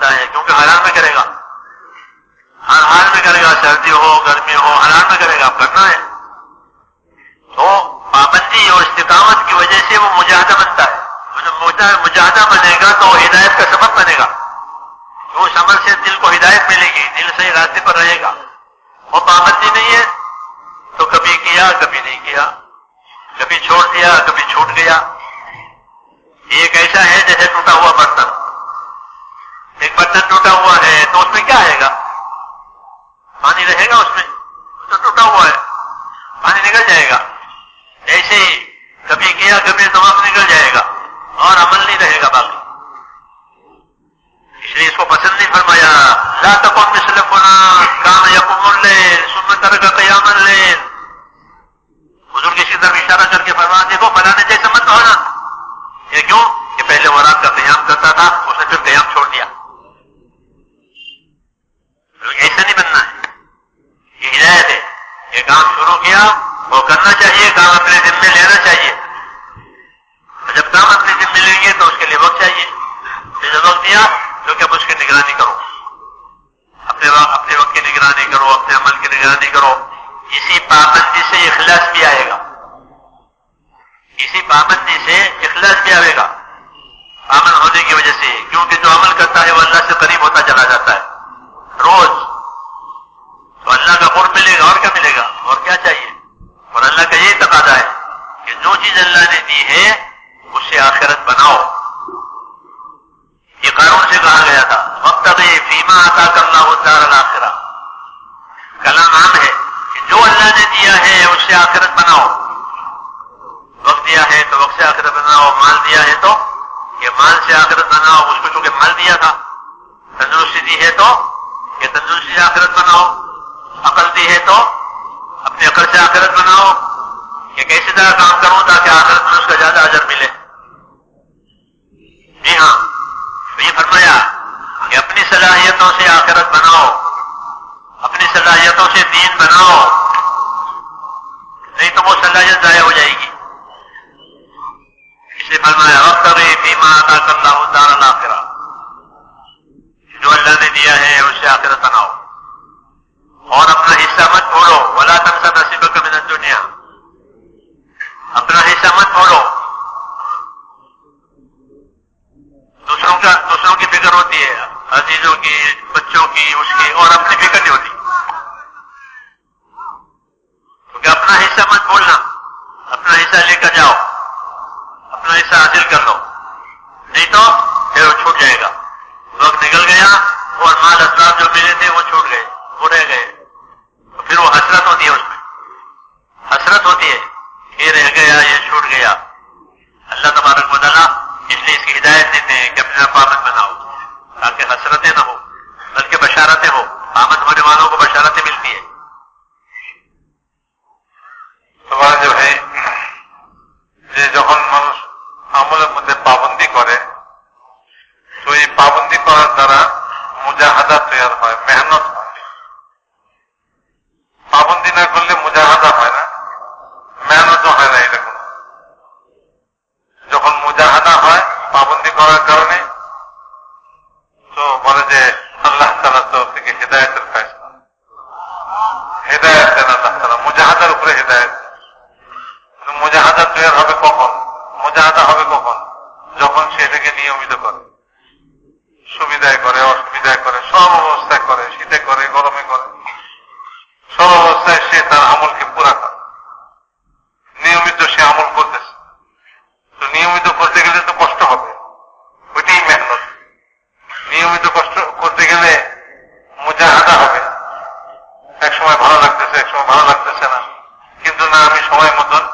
بنتا ہے، کیونکہ حلال میں کرے گا، ہر حال میں کرے گا، سردی ہو گرمی ہو حلال میں کرے گا، اب کرنا ہے. تو پابندی اور استقامت کی وجہ سے وہ مجاہدہ بنتا ہے. مجاہدہ بنے گا تو ہدایت کا سبب بنے گا، تو اس عمل سے دل کو ہدایت ملے گی، دل صحیح راستے پر رہے گا. اور پابندی نہیں ہے تو کبھی کیا کبھی نہیں کیا، کبھی چھوڑ دیا کبھی چھوٹ گیا. ایک ایسا ہے جیسے ٹوٹا ہوا برتن، ایک برتن ٹوٹا ہوا ہے تو اس میں کیا آئے گا؟ پانی رہے گا اس میں، تو ٹوٹا ہوا ہے، پانی نکل جائے گا. ایسے ہی کبھی کیا کبھی تو وقت نکل جائے گا اور عمل نہیں رہے گا باقی. اس لیے اس کو پسند نہیں فرمایا. لا تقم مثل فلان کان یقوم اللیل ثم ترک قیام اللیل. حضور کی طرف اشارہ کر کے فرمایا دیکھو فلاں نے جیسا مت ہونا. یہ کیوں کہ پہلے وہ رات کا قیام کرتا تھا، اس نے پھر قیام چھوڑ دیا. ایسا نہیں بننا ہے، یہ ہدایت ہے. یہ کام شروع کیا وہ کرنا چاہیے، کام اپنے ذمے لینا چاہیے. جب کام اپنے ذمے لیں گے تو اس کے لیے وقت چاہیے. جب وقت دیا تو کہ اب اس کی نگرانی کرو، اپنے وقت کی نگرانی کرو، اپنے عمل کی نگرانی کرو. اسی پابندی سے اخلاص بھی آئے گا، اسی پابندی سے اخلاص بھی آئے گا پابند ہونے کی وجہ سے. کیونکہ جو عمل کرتا ہے وہ اللہ سے قریب ہوتا چلا جاتا ہے روز، تو اللہ کا قرب ملے گا. اور کیا ملے گا؟ اور کیا چاہیے؟ اور اللہ کا یہی تقاضا ہے کہ جو چیز اللہ نے دی ہے اس سے آخرت بناؤ. یہ قارون سے کہا گیا تھا وابتغی فیما آتاک اللہ الدار الآخرہ. کلام عام ہے کہ جو اللہ نے دیا ہے اس سے آخرت بناؤ. وقت دیا ہے تو وقت سے آخرت بناؤ، مال دیا ہے تو یہ مال سے آخرت بناؤ. اس کو چونکہ مال دیا تھا. تندرستی دی ہے تو یہ تندرستی سے آخرت بناؤ. عقل دی ہے تو اپنی عقل سے آخرت بناؤ. یہ کیسی طرح کام کروں تاکہ آخرت میں اس کا زیادہ اجر ملے. جی ہاں، تو یہ فرمایا کہ اپنی صلاحیتوں سے آخرت بناؤ، اپنی صلاحیتوں سے دین بناؤ، نہیں تو وہ صلاحیت ضائع ہو جائے گی. اس لیے فرمایا وابتغی فیما آتاک اللہ الدار الآخرہ. جو اللہ نے دیا ہے اس سے آخرت بناؤ اور اپنا حصہ مت چھوڑو. ولا تنس نصیبک من الدنیا. اپنا حصہ مت چھوڑو. دوسروں کی فکر ہوتی ہے، عزیزوں کی، بچوں کی، اس کی، اور اپنی فکر نہیں ہوتی. کیونکہ اپنا حصہ مت بھولنا، اپنا حصہ لے کر جاؤ، اپنا حصہ حاصل کر لو، نہیں تو پھر وہ چھوٹ جائے گا. وقت نکل گیا اور مال اسباب جو ملے تھے وہ چھوٹ گئے، وہ رہ گئے. تو پھر وہ حسرت ہوتی ہے، اس میں حسرت ہوتی ہے، یہ رہ گیا، یہ چھوٹ گیا. اللہ تبارک و تعالیٰ اس لیے اس کی ہدایت دیتے ہیں کہ اپنا پابند بناؤ تاکہ حسرتیں نہ ہو بلکہ بشارتیں ہو. پابند ہونے والوں کو بشارتیں ملتی ہے. সবাই যে ভাই যে যখন মানুষ আমলের মধ্যে পাবন্দি করে তো এই পাবন্দি করার দ্বারা মুজাহাদা তৈরি হয়, মেহনত হয়. পাবন্দি না করলে মুজাহাদা হয় না, মেহনতও হয় না. এরকম যখন মুজাহাদা হয় পাবন্দি করার কারণে তো বলে যে আল্লাহ তাআলার তরফ থেকে হেদায়েতের ফয়সালা, হেদায়েত দেন আল্লাহ তাআলা, মুজাহাদার উপরে হেদায়েত. মুজাহাদা তৈরি হবে কখন? মুজাহাদা হবে কখন? যখন সে এটাকে নিয়মিত করে, সুবিধায় করে, অসুবিধায় করে, সব অবস্থায় করে, শীতে করে, গরমে করে, সব অবস্থায় সে তার আমলকে পুরা করে. নিয়মিত সে আমল করতেছে, তো নিয়মিত করতে গেলে তো কষ্ট হবে, ওইটাই মেহনত. নিয়মিত কষ্ট করতে গেলে মুজাহাদা হবে. এক সময় ভালো লাগতেছে, এক সময় ভালো লাগতেছে না, কিন্তু না আমি সময় মতন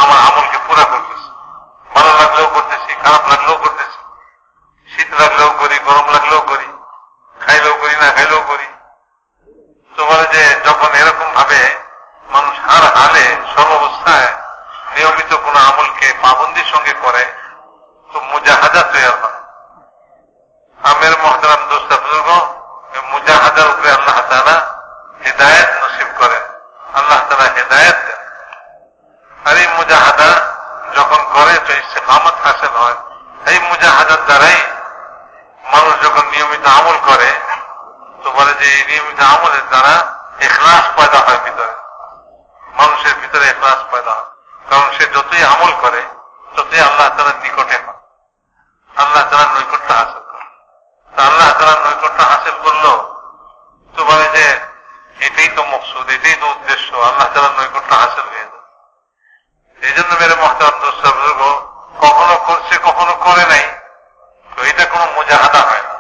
আমার আমলকে পুরা করতেছি. ভালো লাগলেও করতেছি, খারাপ লাগলেও করতেছি, শীত লাগলেও করি, গরম লাগলেও করি, খাইলেও করি, না খাইলেও করি. তো বলে যে যখন এরকম ভাবে মানুষ হার হালে সর্বাবস্থায় নিয়মিত কোন আমলকে পাবন্দির সঙ্গে করে তো মুজাহাদা তৈরি হয়. আমের মহতারাম দোস্ত বুজুর্গ, মুজাহাদার উপরে আল্লাহ তাআলা হেদায়েত নসিব করেন, আল্লাহ তাআলা হেদায়েত দেন. আর এই মুজাহাদা যখন করে তো ইস্তেকামত হাসিল হয়. এই মুজাহাদার দ্বারাই মানুষ যখন নিয়মিত আমলের দ্বারা ইখলাস পয়দা হয় ভিতরে, মানুষের ভিতরে ইখলাস পয়দা হয়। কারণ সে যতই আমল করে ততই আল্লাহ তাআলার নিকটে হয়, আল্লাহ তাআলার নৈকট্য হাসিল করে। আল্লাহ তাআলার নৈকট্য হাসিল করলো তো বলে যে এটাই তো মকসুদ, এটাই তো উদ্দেশ্য, আল্লাহ তাআলার নৈকট্য হাসিল হয়ে যায়। এই জন্য মেরে মুহতারাম দোস্ত বুজুর্গ, কখনো করছে কখনো করে নাই, তো এটা কোনো মুজাহাদা হয় না।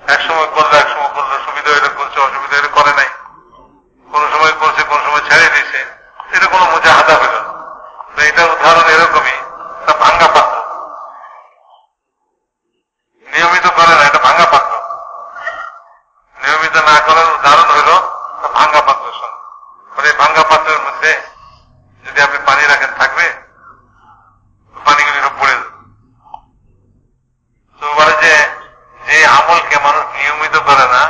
একসময় করলো সুবিধা হইলে করছে, অসুবিধা হইলে করে নাই, কোন সময় করছে কোন সময় ছেড়ে দিয়েছে, এটা কোনো মুজাহাদা হইল না। তো এটার উদাহরণ এরকমই, তা ভাঙ্গা পাত্র, নিয়মিত করে না, এটা ভাঙ্গা পাত্র। নিয়মিত না করার উদাহরণ হইল ভাঙ্গা পাত্রের সঙ্গে। মানে ভাঙ্গা পাত্রের মধ্যে যদি আপনি পানি রাখেন থাকবে, পানিগুলি সব পড়ে যাবে। তো বলে যে যে আমলকে মানুষ নিয়মিত করে না,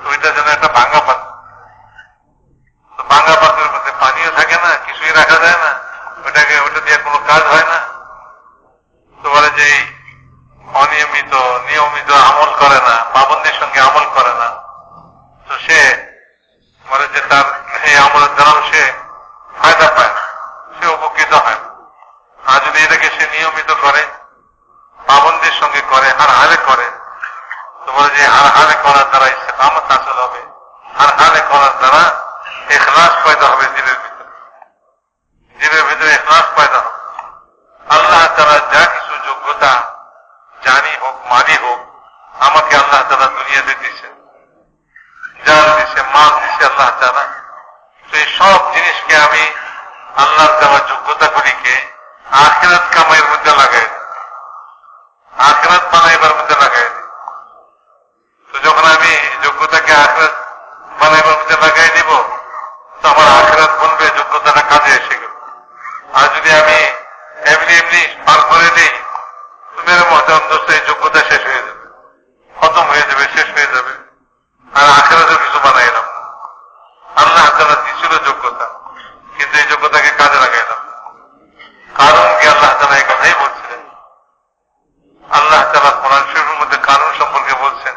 ওইটা যেন একটা ভাঙ্গা পাত্র। তো ভাঙ্গা পাত্রের মধ্যে পানিও থাকে না, কিছুই রাখা যায় না, ওইটা দিয়ে কোনো কাজ হয় না। তো বলে যে অনিয়মিত নিয়মিত আমল করে না, পাবন্দির সঙ্গে আমল করে না, তো সে বলে যে তার এই আমলের দ্বারাও সে ফায়দা পায় না, সে উপকৃত হয় না। আর যদি এটাকে সে নিয়মিত করে, পাবন্দির সঙ্গে করে, হার হালে করে, তো বলে যে হার হালে করার দ্বারা ইস্তেকামত হাসিল হবে, হার হালে করার দ্বারা ইখলাস পয়দা হবে দিলের ভিতরে, দিলের ভিতরে ইখলাস পয়দা হবে। আল্লাহ তাআলা যা কিছু যোগ্যতা জানি হোক মানি হোক আমাকে আল্লাহ তাআলা দুনিয়াতে দিচ্ছে, জান দিচ্ছে, মাল দিচ্ছে আল্লাহ তাআলা। তো এই সব জিনিসকে আমি আল্লাহর দেওয়া যোগ্যতাগুলিকে আখিরাত কামাইয়ের মধ্যে লাগাই দিই, আখিরাত বানাইবার মধ্যে লাগাই দিই। তো যখন আমি যোগ্যতাকে আখিরাত বানাইবার মধ্যে লাগাই দিব, তো আমার আখিরাত বলবে যোগ্যতাটা কাজে এসে গেল। আর যদি আমি এমনি এমনি পার করে দিই, তো মেরে মুহতারাম দোস্ত এই যোগ্যতা শেষ হয়ে যাবে, খতম হয়ে যাবে, শেষ হয়ে যাবে, আর আখিরাতেও কিছু বানাইলাম। আল্লাহ তাআলা দিছিল যোগ্যতা, কিন্তু এই যোগ্যতাকে কাজে লাগাইলাম। কারণ কি আল্লাহ তাআলা এই কথাই বলছিলেন। আল্লাহ তাআলা কোরআন শরীফের মধ্যে কারণ সম্পর্কে বলছেন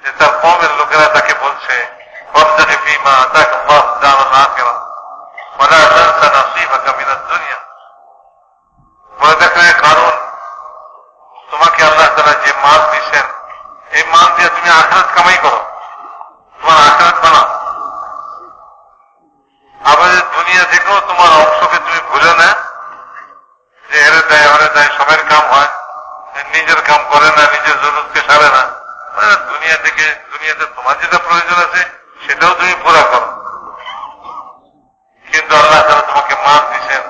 যে তার কওমের লোকেরা তাকে বলছে ওয়াবতাগি ফীমা আতাকাল্লাহু দারাল আখিরাহ ওয়া লা তানসা নাসীবাকা মিনাদ দুনিয়া। বলে দেখো কারণ, তোমাকে আল্লাহ তাআলা যে মাল দিচ্ছেন, এই মাল দিয়ে তুমি আখিরাত কামাই করো, তোমার আখিরাত বানাও। আবার দুনিয়া থেকেও তোমার অংশকে তুমি ভুলে না, যে এরে দেয় ওরে দেয়, সবের কাম হয়, নিজের কাম করে না, নিজের জরুরতকে সারে না। দুনিয়া থেকে দুনিয়াতে তোমার যেটা প্রয়োজন আছে সেটাও তুমি পুরা করো। কিন্তু আল্লাহ তাআলা তোমাকে মাল দিচ্ছেন,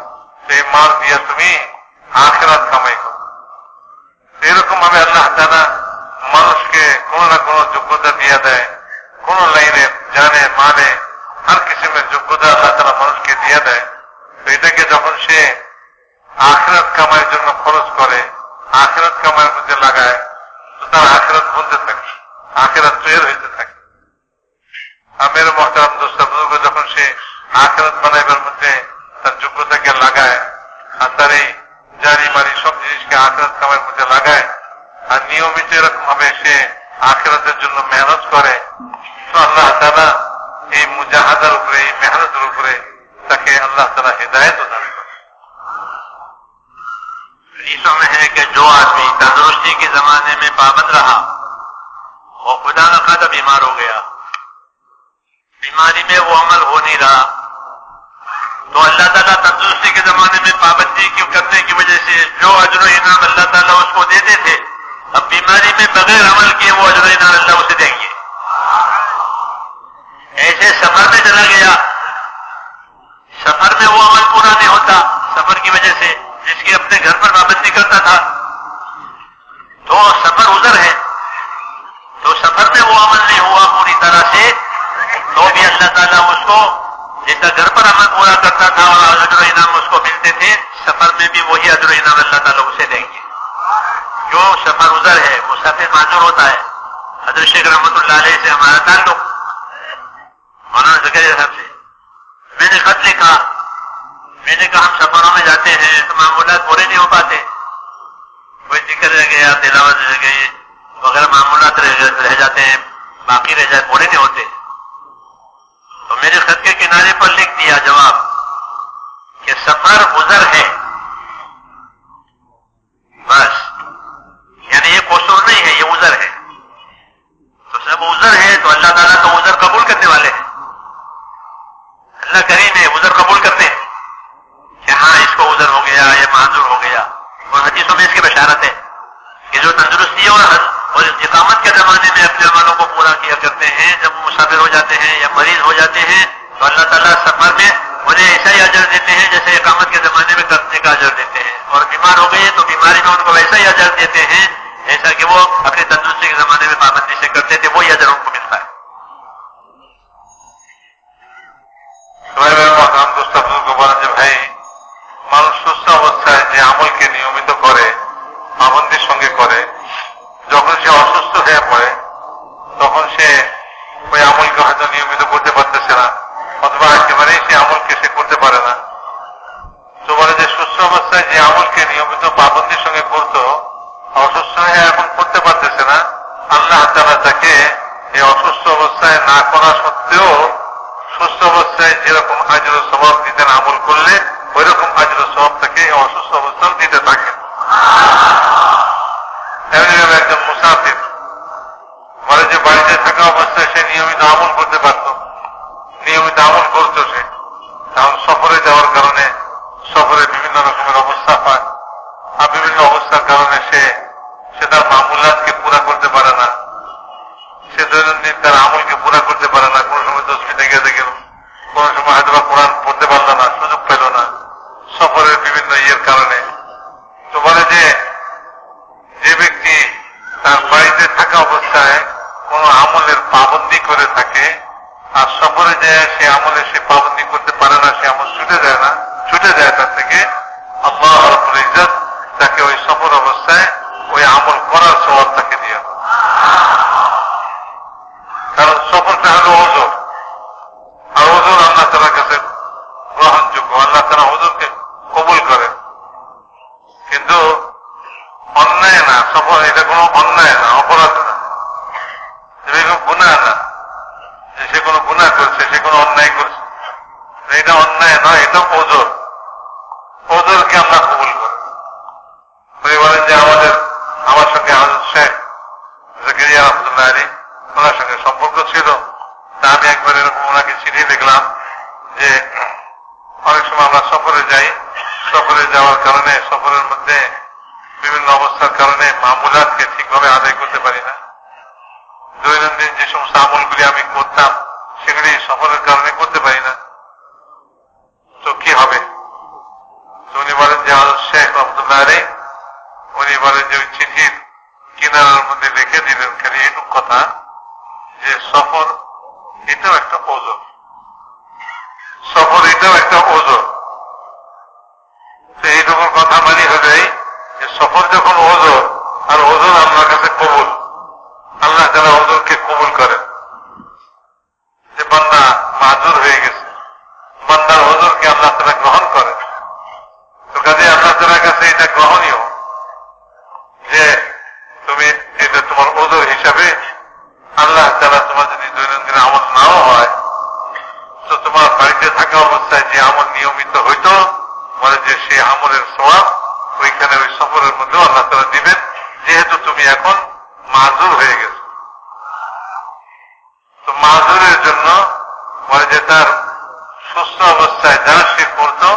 সেই মাল দিয়ে তুমি আখিরাত কামাই করো। এরকম ভাবে আল্লাহ তাআলা মানুষকে কোন না কোন যোগ্যতা দিয়ে দেয়, কোন লাইনে জানে মানে হর কিসিমের যোগ্যতা আল্লাহ তাআলা মানুষকে দিয়ে দেয়। তো এটাকে যখন সে আখিরাত কামাইয়ের জন্য খরচ করে, আখিরাত কামাইয়ের মধ্যে লাগায়, তো তার আখিরাত বলতে থাকে, আখিরাত তৈরি হইতে থাকে। আমের মুহতারাম দোস্ত বুজুর্গ, যখন সে আখিরাত বানাইবার মধ্যে তার যোগ্যতাকে লাগায়, আর তার এই জানি মারি সব জিনিসকে আখিরাত কামাইয়ের মধ্যে লাগায়, আর নিয়মিত এরকম ভাবে সে আখিরাতের জন্য মেহনত করে, তো আল্লাহ তাআলা এই মুজাহাদার উপরে, এই মেহনতের উপরে তাকে अल्लाह ताला हिदायत दान करे। हदीसों में है कि जो आदमी तंदुरुस्ती के जमाने में पाबंद रहा और खुदा न खासा बीमार हो गया, बीमारी में वो अमल हो नहीं रहा, तो अल्लाह ताला तंदुरुस्ती के जमाने में पाबंदी करने की वजह से जो अजर इनाम अल्लाह ताला उसको देते थे, अब बीमारी में बगैर अमल किए वो अजर इनाम अल्लाह उसे देंगे। ऐसे सफर में चला गया, सफर में वो अमल पूरा नहीं होता, सफर की वजह से जिसकी अपने घर पर पाबंदी करता था, तो सफर उधर है, तो सफर में वो अमल नहीं हुआ पूरी तरह से, तो भी अल्लाह ताला उसको जितना घर पर अमल पूरा करता था और अजर इनाम उसको मिलते थे, सफर में भी वही अजर इनाम अल्लाह ताला उसे देंगे। जो सफर उधर है मुसाफिर माजूर होता है। हज़रत शेख रहमतुल्लाह अलैह से हमारा ताल्लुक, मौलाना ज़करिया साहब से मैंने खत लिखा, मैंने कहा हम सफरों में जाते हैं तो मामूलात पूरे नहीं हो पाते, कोई जिक्र रह गया, तिलावत रह गई वगैरह, मामूलात रह जाते हैं, बाकी रह जाए, पूरे नहीं होते। तो मेरे खत के किनारे पर लिख दिया जवाब कि सफर गुजर है, बस। यानी ये कसूर नहीं है, ये उजर है। तो सब उजर है तो अल्लाह ताला तो उजर कबूल करने वाले हैं। अल्लाह करीम है, उजर कबूल करते हैं कि हाँ इसको उजर हो गया, ये माजूर हो गया। और हदीसों में इसकी बशारत है कि जो तंदुरुस्ती और इस्तिकामत के जमाने में अपने अमलों को पूरा किया करते हैं, जब मुसाफिर हो जाते हैं या मरीज हो जाते हैं तो अल्लाह ताला सफर में उन्हें ऐसा ही अजर देते हैं जैसे इकामत के जमाने में करने का अजर देते हैं। और बीमार हो गए तो बीमारी में उनको वैसा ही अजर देते हैं ऐसा कि वो अपनी तंदुरुस्ती के जमाने में पाबंदी से करते थे, वही अजर उनको मिलता है। भाई মানুষ সুস্থ অবস্থায় যে আমলকে নিয়মিত করে, পাবন্দির সঙ্গে করে, যখন সে অসুস্থ হয়ে পড়ে তখন সে ওই আমলকে হয়তো নিয়মিত করতে পারতেছে না, অথবা একেবারেই সে আমলকে সে করতে পারে না। তো বলে যে সুস্থ অবস্থায় যে আমলকে নিয়মিত পাবন্দির সঙ্গে করতো, অসুস্থ হয়ে এখন করতে পারতেছে না, আল্লাহ তাআলা তাকে এই অসুস্থ অবস্থায় না করা সত্ত্বেও সুস্থ অবস্থায় যেরকম আজর ও সওয়াব দিতেন আমল করলে, ওই রকম আজর ও সওয়াব তাকে অসুস্থ অবস্থাও দিতে থাকেন। এমনিভাবে একজন মুসাফির বলে যে বাড়িতে থাকা অবস্থায় সে নিয়মিত আমল করতে পারত, নিয়মিত আমল করতো সে, কারণ সফরে যাওয়ার কারণে সফরে বিভিন্ন রকমের অবস্থা পায়, আর বিভিন্ন অবস্থার কারণে সে তার মামুলাতকে পুরা করতে পারে না, সে দৈনন্দিন তার আমলকে পুরা করতে পারে না। কোন সময় 10 মিনিটে গেছে গেল, কোন সময় হয়তো কোরআন পড়তে পারল না, সুযোগ পেল না সফরের বিভিন্ন ইয়ের কারণে। তো বলে যে ব্যক্তি তার বাড়িতে থাকা অবস্থায় কোন আমলের পাবন্দি করে থাকে আর সফরে যায় সে আমলে সে পাবন্দি করতে পারে না, সে আমল ছুটে যায় না, ছুটে যায় তার থেকে, আল্লাহ রাব্বুল ইজ্জত তাকে ওই সফর অবস্থায় ওই আমল করার সওয়াব তাকে দিয়ে। কারণ সফরটা হলো ওজর, আর ওজর আল্লাহ তাআলার কাছে গ্রহণযোগ্য, আল্লাহ তাআলা ওজরকে কবুল করেন। কিন্তু অন্যায় না সফর, এটা কোনো অন্যায় না, অপরাধ না, গুনাহ না, যে সে কোনো গুনাহ করছে, সে কোনো অন্যায় করছে, এটা অন্যায় নয়, এটা ওজর, ওজরকে আল্লাহ কবুল করেন। বলেন যে আমার সঙ্গে হযরত শেখ জাকারিয়া রাহমাতুল্লাহ আলাইহি ওনার সঙ্গে সম্পর্ক ছিল, তা আমি একবার এরকম ওনাকে চিঠি লিখলাম যে অনেক সময় আমরা সফরে যাই, সফরে যাওয়ার কারণে সফরের মধ্যে বিভিন্ন অবস্থার কারণে মামুলাতকে ঠিকভাবে আদায় করতে পারি না, দৈনন্দিন যে সমস্ত আমলগুলি আমি করতাম সেগুলি সফরের কারণে করতে পারি না, তো কি হবে? তো উনি বলেন যে হযরত শেখ রাহমাতুল্লাহ আলাইহি উনি বলেন যে ওই চিঠির কিনারার মধ্যে লিখে দিলেন খালি এইটুক কথা যে সফর এটাও একটা ওজর, সফর এটাও একটা ওজর। তো এইটুকু কথা মানে হলে যে সফর যখন ওজর, আর ওজর আল্লাহর কাছে কবুল, আল্লাহ তাআলা ওজরকে কবুল করেন, যে বান্দা মাজুর হয়ে গেছে, বান্দার ওজরকে আল্লাহ তাআলা গ্রহণ করেন। তো কাজে আল্লাহ তাআলার কাছে এটা গ্রহণীয় যে তুমি এটা তোমার ওজর হিসাবে আল্লাহ তাআলা তোমার যদি দৈনন্দিন আমল নাও হয়, তো তোমার বাড়িতে থাকা অবস্থায় যে আমল নিয়মিত হইতো, বলে যে সে আমলের সওয়াব ওইখানে ওই সফরের মধ্যেও আল্লাহ তাআলা দিবেন, যেহেতু তুমি এখন মাজুর হয়ে গেছো। তো মাজুরের জন্য বলে যে তার সুস্থ অবস্থায় যা সে করতো,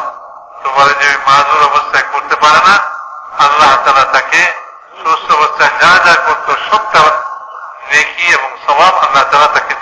তো বলে যে ওই মাজুর অবস্থায় করতে পারে না, আল্লাহ তাআলা তাকে সুস্থ অবস্থায় যা যা করতো সবটা নেকি এবং সওয়াব আল্লাহ তাআলা তাকে